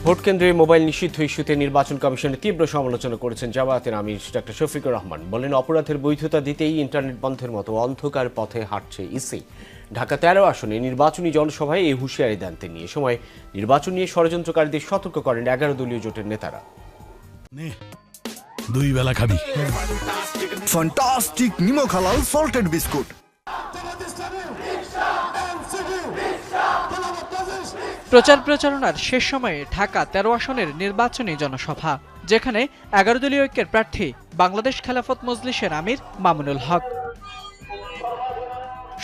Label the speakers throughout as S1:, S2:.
S1: Vote কেন্দ্রে mobile নিষিদ্ধ ইস্যুতে নির্বাচন কমিশনের তীব্র সমালোচনা করেছেন জামায়াতের আমির ডক্টর শফিকুর রহমান। বলেন, অপরাধের বৈধতা দিতেই ইন্টারনেট বন্ধের মতো অন্ধকার পথে হাঁটছে ইসি। ঢাকা 13 আসনে নির্বাচনী জনসভায় এই হুঁশিয়ারি দেন তিনি। এ সময় নির্বাচন নিয়ে ষড়যন্ত্রকারীদের সতর্ক করেন 11 দলীয় জোটের নেতারা।
S2: দুই বেলা খাবি
S3: ফ্যান্টাস্টিক নিমো খালাল সল্টেড বিস্কুট।
S4: প্রচার প্রচারণার শেষ সময়ে ঢাকা 13 আসনের নির্বাচনী জনসভা, যেখানে 11 দলীয় ঐক্যের প্রার্থী বাংলাদেশ খেলাফত মজলিসের আমির মামুনুল হক।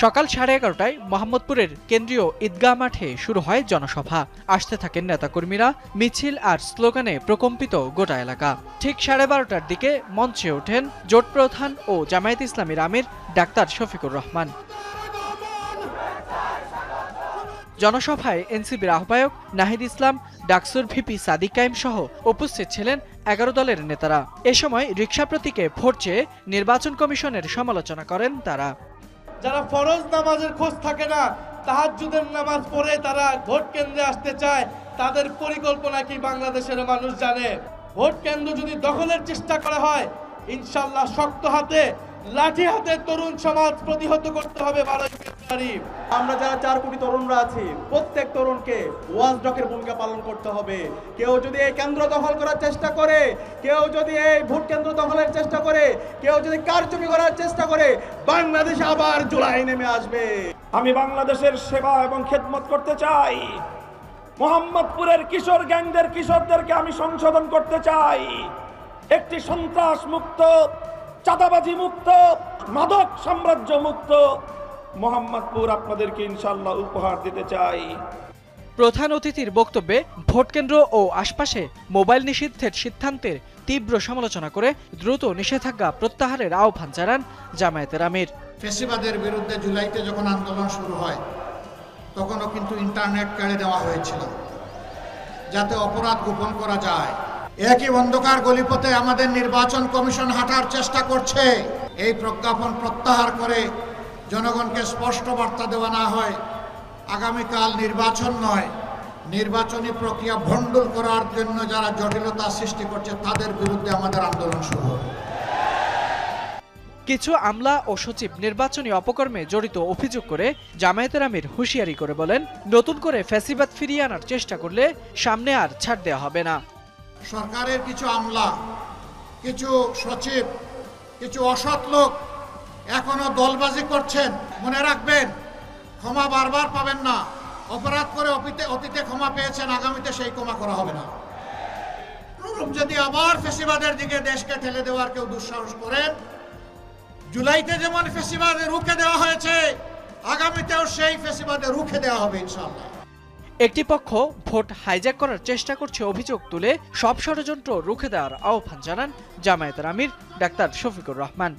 S4: সকাল 11:30টায় মোহাম্মদপুরের কেন্দ্রীয় ঈদগাহ মাঠে শুরু হয় জনসভা। আসতে থাকেন নেতাকর্মীরা, মিছিল আর স্লোগানে প্রকম্পিত গোটা এলাকা। ঠিক 12:30টার দিকে মঞ্চে ওঠেন জোট প্রধান ও জামায়াত ইসলামীর আমির ডাক্তার শফিকুর রহমান। জনসভায় এনসিবির আহ্বায়ক নাহিদ ইসলাম, ডাকসুর ভিপি সাদিক কায়েম সহ উপস্থিত ছিলেন 11 দলের নেতারা। এ সময় রিকশা প্রতীকে ভোট চেয়ে নির্বাচন কমিশনের সমালোচনা করেন তারা।
S5: যারা ফরজ নামাজের খোঁজ থাকে না, তাহাজ্জুদের নামাজ পড়ে তারা ভোট কেন্দ্রে আসতে চায়, তাদের পরিকল্পনা কি বাংলাদেশের মানুষ জানে? ভোট কেন্দ্র যদি দখলের চেষ্টা করা হয়, ইনশাআল্লাহ শক্ত হাতে লাঠি হাতে তরুণ সমাজ প্রতিহত করতে হবে 12 ফেব্রুয়ারি।
S6: আমরা যারা 4 কোটি তরুণরা আছি, প্রত্যেক তরুণকে ওয়াচডগের ভূমিকা পালন করতে হবে। কেউ যদি এই কেন্দ্র দখল করার চেষ্টা করে, কেউ যদি এই ভোট কেন্দ্র দখলের চেষ্টা করে, কেউ যদি কারচুপি করার চেষ্টা করে, বাংলাদেশ আবার জুলাই নেমে আসবে।
S7: আমি বাংলাদেশের সেবা এবং খেদমত করতে চাই। মোহাম্মদপুরের কিশোর গ্যাংদের কিশোরদেরকে আমি সংশোধন করতে চাই। একটি সন্ত্রাস মুক্ত, চাঁদাবাজি মুক্ত, মাদক সাম্রাজ্য মুক্ত মোহাম্মদপুর আপনাদেরকে ইনশাআল্লাহ উপহার দিতে চাই।
S4: প্রধান অতিথির বক্তব্যে ভোট কেন্দ্র ও আশপাশে মোবাইল নিষিদ্ধের সিদ্ধান্তের তীব্র সমালোচনা করে দ্রুত নিষেধাজ্ঞা প্রত্যাহারের আহ্বান জানান জামায়াতের আমির।
S8: ফ্যাসিবাদের বিরুদ্ধে জুলাইতে যখন আন্দোলন শুরু হয়, তখনও কিন্তু ইন্টারনেট কেড়ে দেওয়া হয়েছিল যাতে অপরাধ গোপন করা যায়। একই অন্ধকার গলিপথে আমাদের নির্বাচন কমিশন হাঁটার চেষ্টা করছে। এই প্রজ্ঞাপন প্রত্যাহার করে জনগণকে স্পষ্ট বার্তা দেওয়া না হয় আগামীকাল নির্বাচন নয়, নির্বাচনী প্রক্রিয়া ভণ্ডুল করার জন্য যারা জটিলতা সৃষ্টি করছে তাদের বিরুদ্ধে আমাদের আন্দোলন শুরু হবে।
S4: কিছু আমলা ও সচিব নির্বাচনী অপকর্মে জড়িত অভিযোগ করে জামায়াতের আমির হুঁশিয়ারি করে বলেন, নতুন করে ফ্যাসিবাদ ফিরিয়ে আনার চেষ্টা করলে সামনে আর ছাড় দেওয়া হবে না।
S8: সরকারের কিছু আমলা, কিছু সচিব, কিছু অসৎ লোক এখনো দলবাজি করছেন। মনে রাখবেন, ক্ষমা বারবার পাবেন না। অপরাধ করে অতীতে ক্ষমা পেয়েছেন, আগামীতে সেই ক্ষমা করা হবে না। যদি আবার ফ্যাসিবাদের দিকে দেশকে ঠেলে দেওয়ার কেউ দুঃসাহস করেন, জুলাইতে যেমন ফ্যাসিবাদে রুখে দেওয়া হয়েছে, আগামীতেও সেই ফ্যাসিবাদে রুখে দেওয়া হবে ইনশাআল্লাহ।
S4: একটি পক্ষ ভোট হাইজ্যাক করার চেষ্টা করছে অভিযোগ তুলে সব ষড়যন্ত্র রুখে দেওয়ার আহ্বান জানান জামায়াতের আমির ডাক্তার শফিকুর রহমান।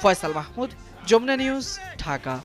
S4: ফয়সাল মাহমুদ, যমুনা নিউজ, ঢাকা।